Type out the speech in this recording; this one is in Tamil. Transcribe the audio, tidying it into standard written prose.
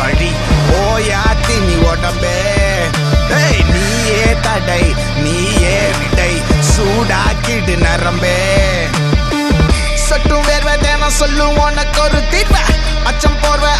வழி ஓயாத்தி நீ உடம்பே. நீயே தடை நீயே விடை சூடாக்கிடு நரம்பே. சட்டும் வேர்வை தேன சொல்லும் உனக்கு ஒரு தீர்வை அச்சம் போர்வை